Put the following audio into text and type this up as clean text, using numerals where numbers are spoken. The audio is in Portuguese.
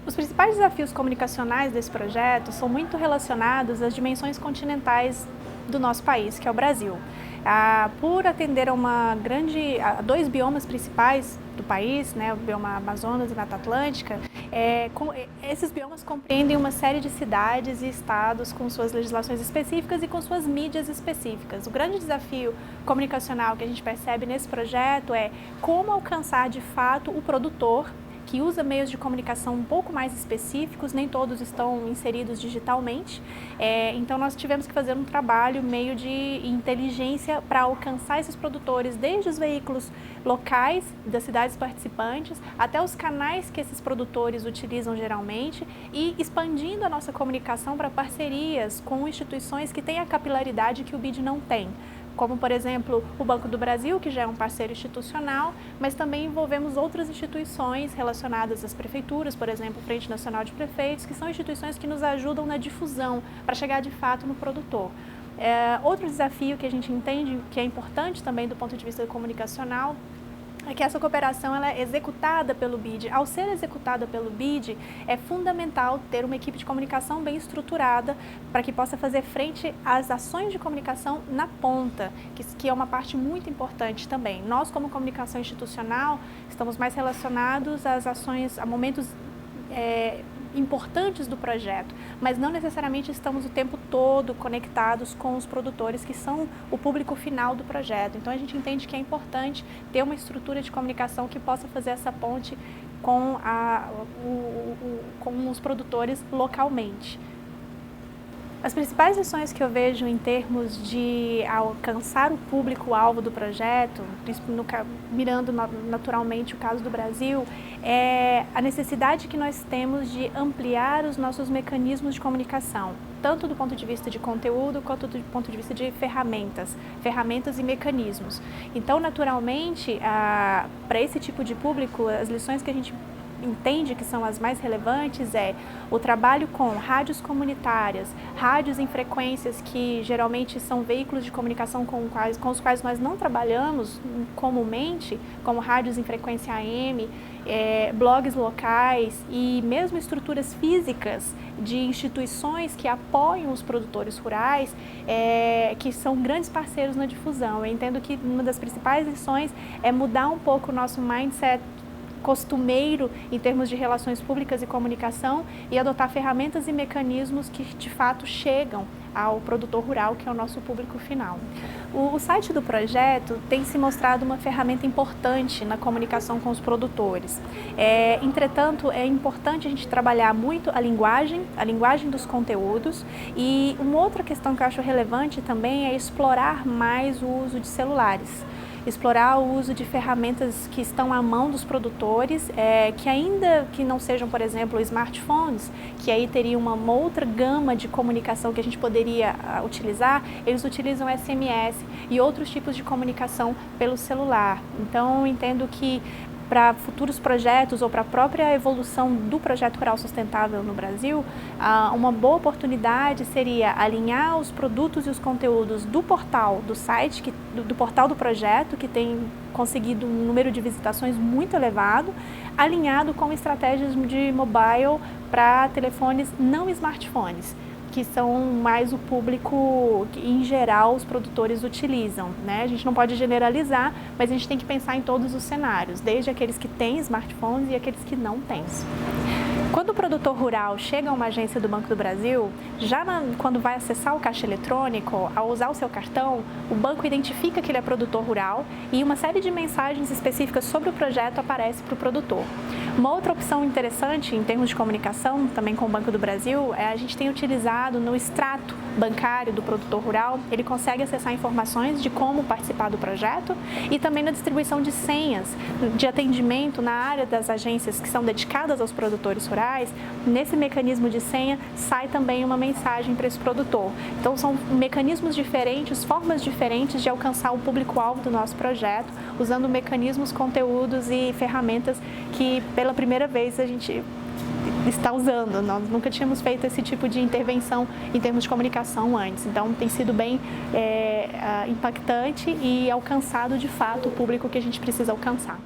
Os principais desafios comunicacionais desse projeto são muito relacionados às dimensões continentais do nosso país, que é o Brasil. Por atender a dois biomas principais do país, né, o bioma Amazonas e Mata Atlântica, esses biomas compreendem uma série de cidades e estados com suas legislações específicas e com suas mídias específicas. O grande desafio comunicacional que a gente percebe nesse projeto é como alcançar de fato o produtor que usa meios de comunicação um pouco mais específicos, nem todos estão inseridos digitalmente, então nós tivemos que fazer um trabalho meio de inteligência para alcançar esses produtores, desde os veículos locais das cidades participantes, até os canais que esses produtores utilizam geralmente e expandindo a nossa comunicação para parcerias com instituições que têm a capilaridade que o BID não tem, como, por exemplo, o Banco do Brasil, que já é um parceiro institucional, mas também envolvemos outras instituições relacionadas às prefeituras, por exemplo, Frente Nacional de Prefeitos, que são instituições que nos ajudam na difusão, para chegar de fato no produtor. Outro desafio que a gente entende que é importante também do ponto de vista comunicacional é que essa cooperação ela é executada pelo BID. Ao ser executada pelo BID, é fundamental ter uma equipe de comunicação bem estruturada para que possa fazer frente às ações de comunicação na ponta, que é uma parte muito importante também. Nós, como comunicação institucional, estamos mais relacionados às ações, a momentos importantes do projeto, mas não necessariamente estamos o tempo todo conectados com os produtores que são o público final do projeto. Então a gente entende que é importante ter uma estrutura de comunicação que possa fazer essa ponte com os produtores localmente. As principais lições que eu vejo em termos de alcançar o público-alvo do projeto, mirando naturalmente o caso do Brasil, é a necessidade que nós temos de ampliar os nossos mecanismos de comunicação, tanto do ponto de vista de conteúdo quanto do ponto de vista de ferramentas e mecanismos. Então, naturalmente, para esse tipo de público, as lições que a gente entende que são as mais relevantes é o trabalho com rádios comunitárias, rádios em frequências que geralmente são veículos de comunicação com os quais nós não trabalhamos comumente, como rádios em frequência AM, blogs locais e mesmo estruturas físicas de instituições que apoiam os produtores rurais, que são grandes parceiros na difusão. Eu entendo que uma das principais lições é mudar um pouco o nosso mindset costumeiro em termos de relações públicas e comunicação e adotar ferramentas e mecanismos que de fato chegam ao produtor rural, que é o nosso público final. O site do projeto tem se mostrado uma ferramenta importante na comunicação com os produtores. Entretanto, é importante a gente trabalhar muito a linguagem dos conteúdos, e uma outra questão que eu acho relevante também é explorar mais o uso de celulares. Explorar o uso de ferramentas que estão à mão dos produtores, que ainda que não sejam, por exemplo, smartphones, que aí teria uma outra gama de comunicação que a gente poderia utilizar, eles utilizam SMS e outros tipos de comunicação pelo celular. Então, entendo que para futuros projetos ou para a própria evolução do projeto rural sustentável no Brasil, uma boa oportunidade seria alinhar os produtos e os conteúdos do portal do site, do portal do projeto, que tem conseguido um número de visitações muito elevado, alinhado com estratégias de mobile para telefones não smartphones, que são mais o público que, em geral, os produtores utilizam, né? A gente não pode generalizar, mas a gente tem que pensar em todos os cenários, desde aqueles que têm smartphones e aqueles que não têm. Quando o produtor rural chega a uma agência do Banco do Brasil, quando vai acessar o caixa eletrônico, ao usar o seu cartão, o banco identifica que ele é produtor rural e uma série de mensagens específicas sobre o projeto aparece para o produtor. Uma outra opção interessante em termos de comunicação, também com o Banco do Brasil, a gente tem utilizado no extrato bancário do produtor rural, ele consegue acessar informações de como participar do projeto e também na distribuição de senhas de atendimento na área das agências que são dedicadas aos produtores rurais. Nesse mecanismo de senha sai também uma mensagem para esse produtor. Então são mecanismos diferentes, formas diferentes de alcançar o público-alvo do nosso projeto, usando mecanismos, conteúdos e ferramentas que pela primeira vez a gente está usando. Nós nunca tínhamos feito esse tipo de intervenção em termos de comunicação antes, então tem sido bem impactante e alcançado de fato o público que a gente precisa alcançar.